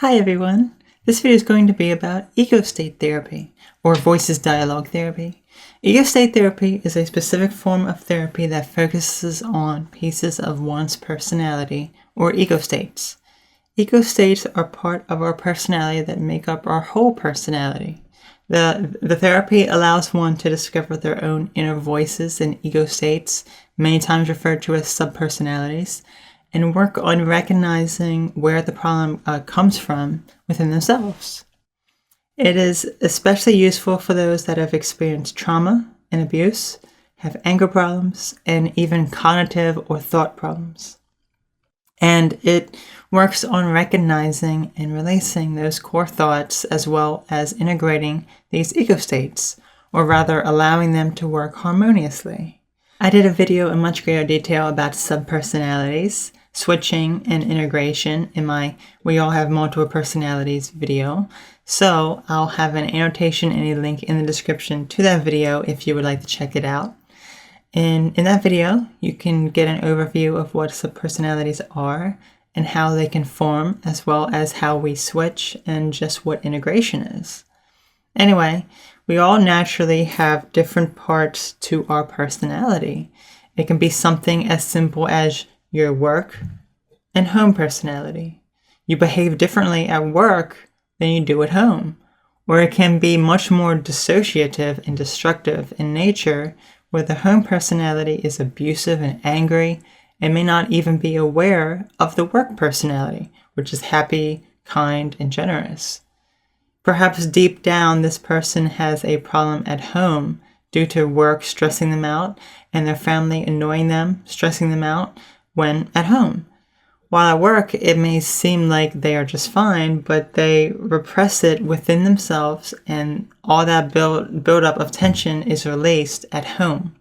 Hi everyone! This video is going to be about ego state therapy, or voices dialogue therapy. Ego state therapy is a specific form of therapy that focuses on pieces of one's personality, or ego states. Ego states are part of our personality that make up our whole personality. The therapy allows one to discover their own inner voices and ego states, many times referred to as subpersonalities, and work on recognizing where the problem comes from within themselves. It is especially useful for those that have experienced trauma and abuse, have anger problems, and even cognitive or thought problems. And it works on recognizing and releasing those core thoughts as well as integrating these ego states, or rather allowing them to work harmoniously. I did a video in much greater detail about subpersonalities, switching, and integration in my We All Have Multiple Personalities video, so I'll have an annotation and a link in the description to that video if you would like to check it out. And in that video, you can get an overview of what subpersonalities are and how they can form, as well as how we switch and just what integration is. Anyway, we all naturally have different parts to our personality. It can be something as simple as your work and home personality. You behave differently at work than you do at home. Or it can be much more dissociative and destructive in nature, where the home personality is abusive and angry and may not even be aware of the work personality, which is happy, kind, and generous. Perhaps deep down, this person has a problem at home due to work stressing them out and their family annoying them, stressing them out when at home. While at work, it may seem like they are just fine, but they repress it within themselves, and all that build-up of tension is released at home.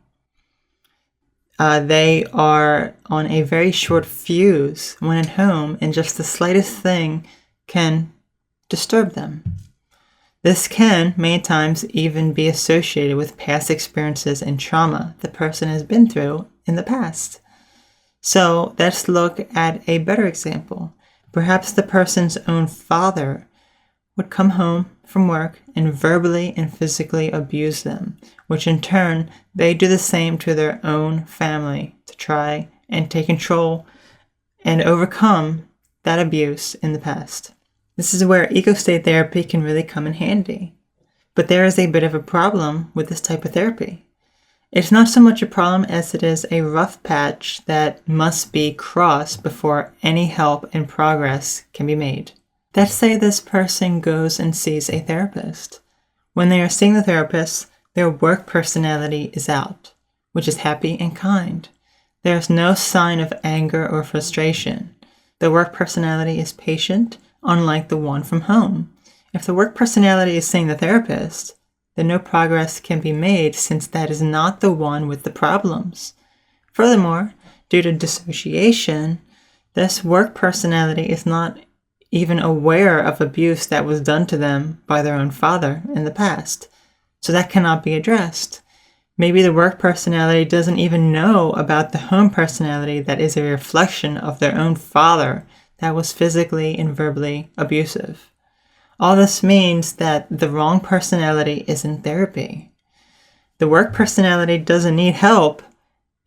They are on a very short fuse when at home, and just the slightest thing can disturb them. This can, many times, even be associated with past experiences and trauma the person has been through in the past. So let's look at a better example. Perhaps the person's own father would come home from work and verbally and physically abuse them, which in turn, they do the same to their own family to try and take control and overcome that abuse in the past. This is where ego state therapy can really come in handy. But there is a bit of a problem with this type of therapy. It's not so much a problem as it is a rough patch that must be crossed before any help and progress can be made. Let's say this person goes and sees a therapist. When they are seeing the therapist, their work personality is out, which is happy and kind. There is no sign of anger or frustration. The work personality is patient, unlike the one from home. If the work personality is seeing the therapist, then no progress can be made since that is not the one with the problems. Furthermore, due to dissociation, this work personality is not even aware of abuse that was done to them by their own father in the past, so that cannot be addressed. Maybe the work personality doesn't even know about the home personality that is a reflection of their own father that was physically and verbally abusive. All this means that the wrong personality is in therapy. The work personality doesn't need help,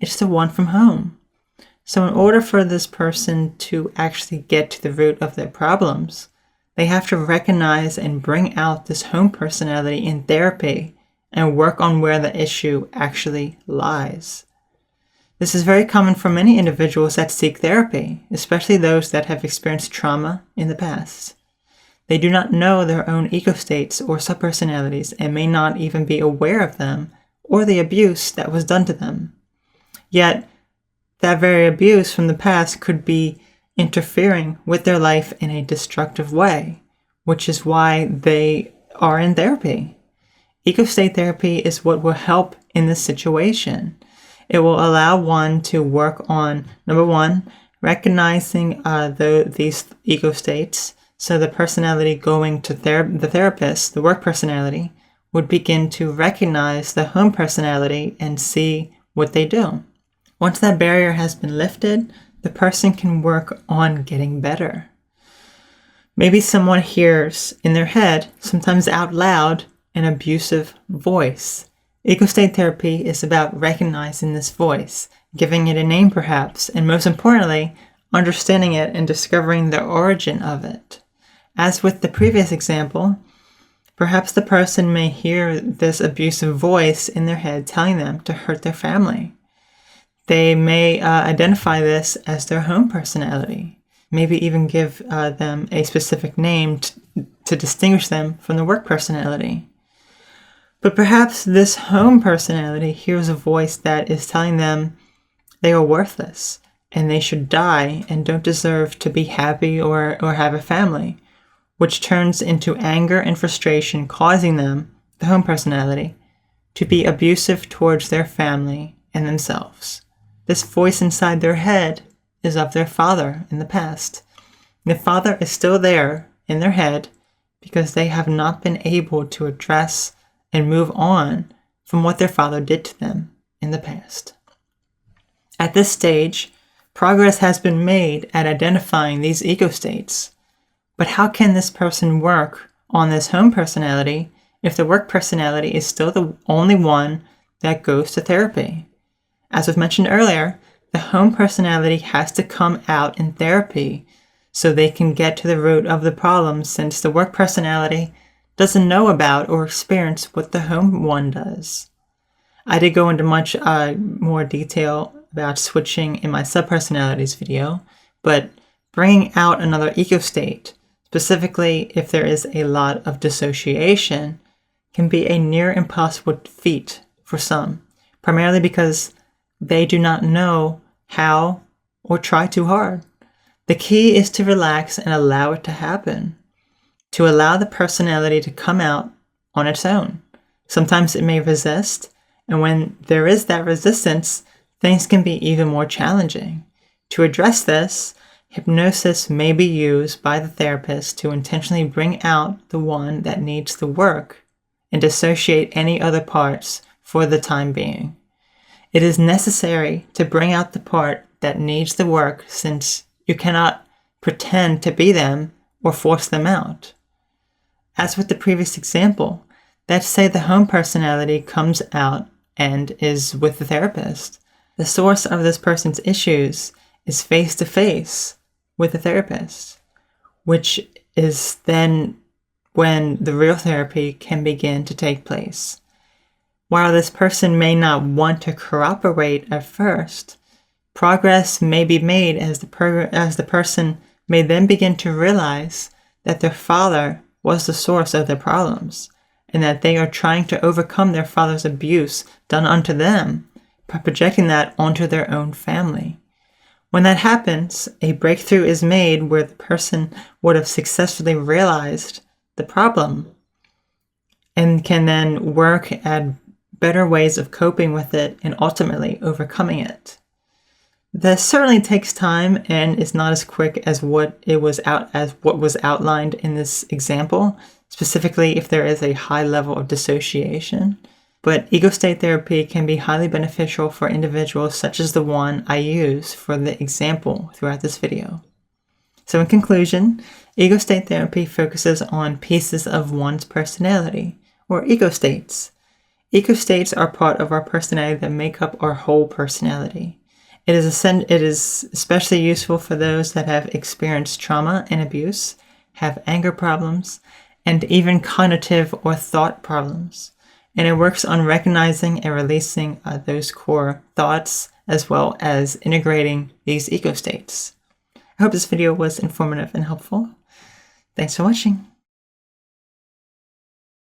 it's the one from home. So in order for this person to actually get to the root of their problems, they have to recognize and bring out this home personality in therapy and work on where the issue actually lies. This is very common for many individuals that seek therapy, especially those that have experienced trauma in the past. They do not know their own ego states or subpersonalities and may not even be aware of them or the abuse that was done to them. Yet, that very abuse from the past could be interfering with their life in a destructive way, which is why they are in therapy. Ego state therapy is what will help in this situation. It will allow one to work on, number one, recognizing these ego states. So the personality going to the therapist, the work personality, would begin to recognize the home personality and see what they do. Once that barrier has been lifted, the person can work on getting better. Maybe someone hears in their head, sometimes out loud, an abusive voice. Ego state therapy is about recognizing this voice, giving it a name perhaps, and most importantly, understanding it and discovering the origin of it. As with the previous example, perhaps the person may hear this abusive voice in their head telling them to hurt their family. They may identify this as their home personality, maybe even give them a specific name to distinguish them from the work personality. But perhaps this home personality hears a voice that is telling them they are worthless and they should die and don't deserve to be happy or have a family, which turns into anger and frustration, causing them, the home personality, to be abusive towards their family and themselves. This voice inside their head is of their father in the past. The father is still there in their head because they have not been able to address and move on from what their father did to them in the past. At this stage, progress has been made at identifying these ego states. But how can this person work on this home personality if the work personality is still the only one that goes to therapy? As was mentioned earlier, the home personality has to come out in therapy so they can get to the root of the problem, since the work personality doesn't know about or experience what the home one does. I did go into much more detail about switching in my subpersonalities video, but bringing out another ego state, specifically if there is a lot of dissociation, can be a near impossible feat for some, primarily because they do not know how or try too hard. The key is to relax and allow it to happen, to allow the personality to come out on its own. Sometimes it may resist, and when there is that resistance, things can be even more challenging. To address this, hypnosis may be used by the therapist to intentionally bring out the one that needs the work and dissociate any other parts for the time being. It is necessary to bring out the part that needs the work, since you cannot pretend to be them or force them out. As with the previous example, let's say the home personality comes out and is with the therapist. The source of this person's issues is face-to-face with the therapist, which is then when the real therapy can begin to take place. While this person may not want to cooperate at first, progress may be made as the person may then begin to realize that their father was the source of their problems, and that they are trying to overcome their father's abuse done unto them by projecting that onto their own family. When that happens, a breakthrough is made where the person would have successfully realized the problem and can then work at better ways of coping with it and ultimately overcoming it. This certainly takes time and is not as quick as what was outlined in this example, specifically if there is a high level of dissociation. But ego state therapy can be highly beneficial for individuals such as the one I use for the example throughout this video. So in conclusion, ego state therapy focuses on pieces of one's personality, or ego states. Ego states are part of our personality that make up our whole personality. It is especially useful for those that have experienced trauma and abuse, have anger problems, and even cognitive or thought problems. And it works on recognizing and releasing those core thoughts, as well as integrating these ego states. I hope this video was informative and helpful. Thanks for watching.